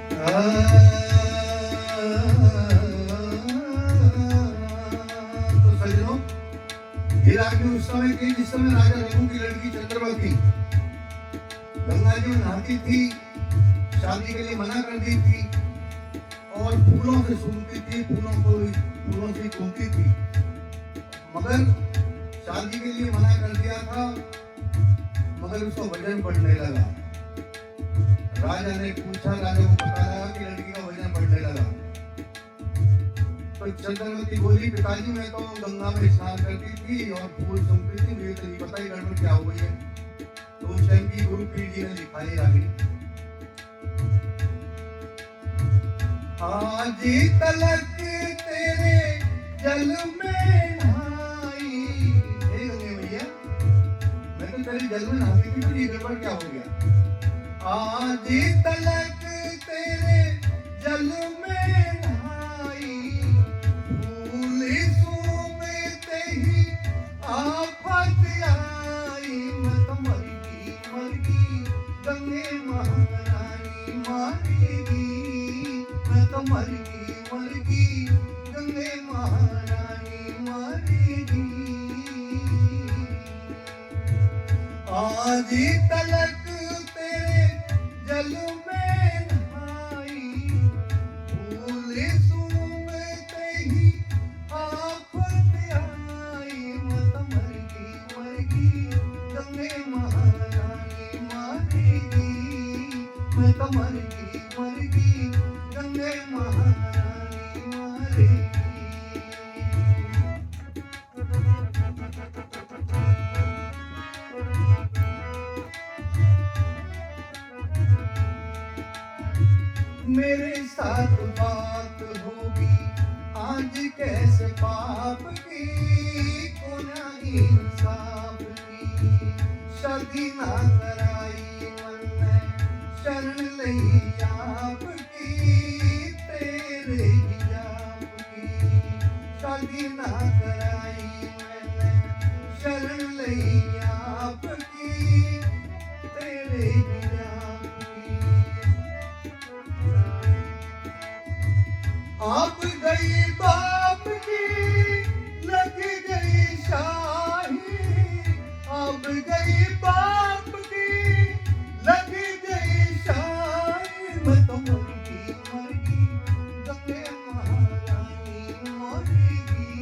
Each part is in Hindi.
तो सज्जनों, ये राज्य उस समय की जिस समय राजा रघु की लड़की चंद्रवती गंगा जी में नहाती थी, शादी के लिए मना कर दी थी और फूलों से सूंघती थी, फूलों से घूमती थी, मगर शादी के लिए मना कर दिया था, मगर उसको वजन बढ़ने लगा। राजा ने पूछा, राजा को पता लगा कि लड़की का वजन बढ़ने लगा। तो चंद्रवती बोली, पिताजी मैं तो गंगा में स्नान करती थी और फूल सूंघती थी, मुझे तो नहीं पता ही गड़बड़ क्या हो गई है। तो उस टाइम की गुरु पीर जी ने लिखाई रागिनी, आज तलक तेरे जल में नहाई, हे गंगे मैया मैं तो तेरे जल में नहाती थी, तो ये गड़बड़ क्या हो गया। आज तलक तेरे जल में नहाई, फूल सूंघते ही आफत आई, मैं तो मरगी गंगे महारानी मारेगी, मैं तो मरगी गंगे महारानी मारेगी। आज तलक तेरे जल में नहाई, फूल सूंघते ही आफत आई, मैं तो मरगी गंगे महारानी मारेगी, मैं तो मरगी गंगे महारानी मारेगी। मेरे साथ बात होगी आज कैसे पाप की, कोना इंसाफ की, शादी ना कराई मन में शरण लई आपकी, तेरे हिजाब की, शादी ना कराई मैंने शरण लई आपकी, तेरे हिजाब की। आप गई बाप की लग गई शाही, आप गई बाप की लग गई शाही, मैं तो मरगी गंगे महारानी मरेगी,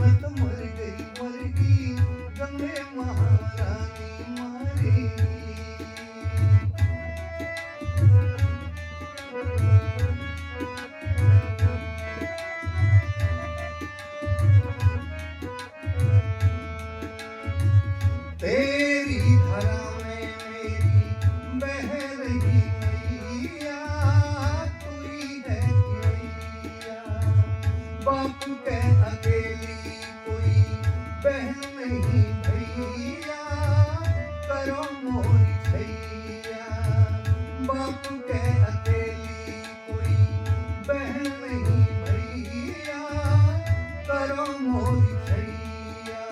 मैं तो मरगी गंगे महारानी मरेगी। तेरी धरा में मेरी बह रही मैया, तू ही है मैया, बाप के अकेली कोई बहन नहीं भैया, करो मोरी छैया, बाप के अकेली कोई बहन नहीं भैया, करो मोरी छैया।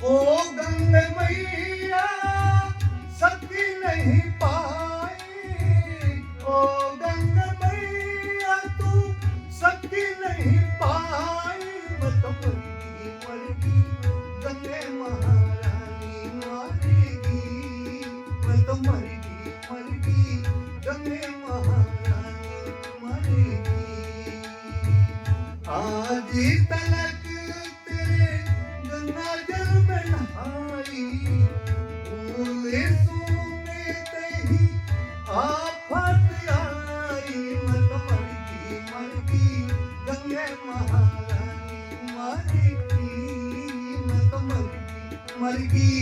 ओ गंगे मैया सती नहीं पाई, ओ गंगे मैया तू सती नहीं पाई, मैं तो मरगी गंगे महारानी मारेगी, मैं तो मरगी गंगे महारानी मारेगी। आज तलक तेरे गंगा जल में नहाई, फूल सूंघते ही आफत आई, मैं तो मरगी गंगे महारानी मारेगी, मैं तो मरगी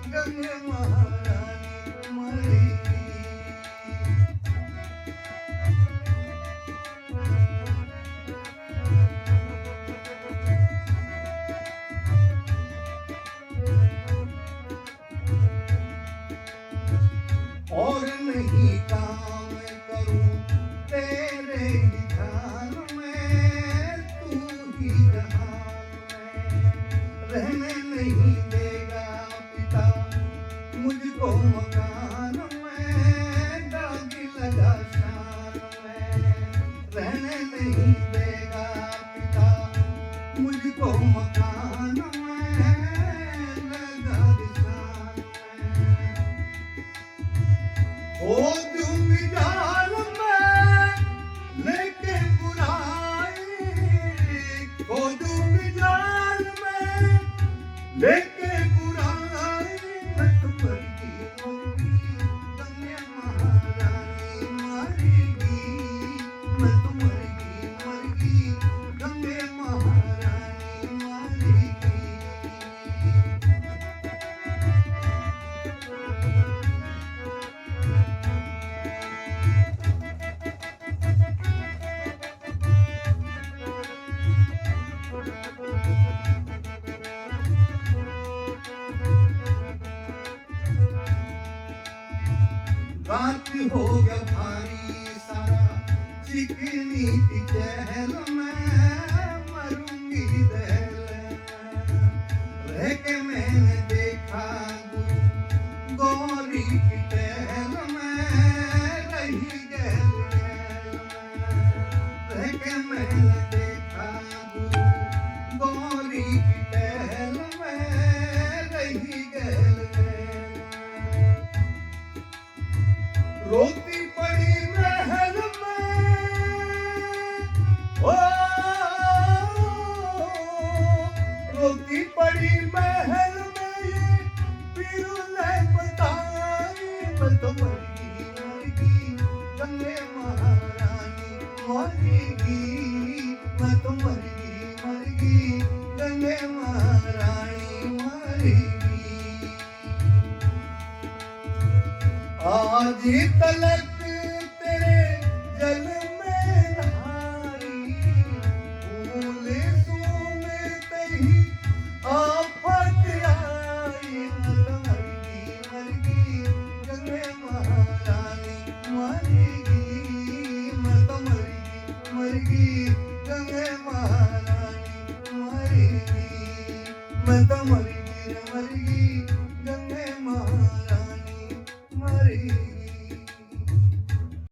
गंगे महारानी मारेगी। और नहीं काम करूं तेरे ही ध्यान में, तू ही जहान में रहने नहीं देगा पिता मुझको मकान में, डाल ओ तुम जाल में लेके बुराई, ओ तुम जाल में लेके बुराई, मैं तो मरगी मरगी गंगे महारानी मरेगी, मैं तो मरगी मरगी गंगे महारानी मरेगी। रात हो गया भारी सारा चिकनी की चहल में मरूंगी दहल में। रह के मैंने देखा गुरु गौरी की टहल में रही गहल गहल में। रह के मैंने देखा गुरु गौरी की टहल में रही गहल गहल में। रोती पड़ी महल में, ओ रोती पड़ी महल में ये पीरू ने बताई, मैं तो मरगी मरगी गंगे महारानी मरेगी, मैं तो मरगी मरगी गंगे महारानी मरेगी। आज तलक तेरे जल में नहाई, फूल सूंघते ही आफत आई, मैं तो मरगी मरगी गंगे महारानी मरेगी, मैं तो मरगी मरगी गंगे महारानी मरेगी, मैं तो मरगी मरगी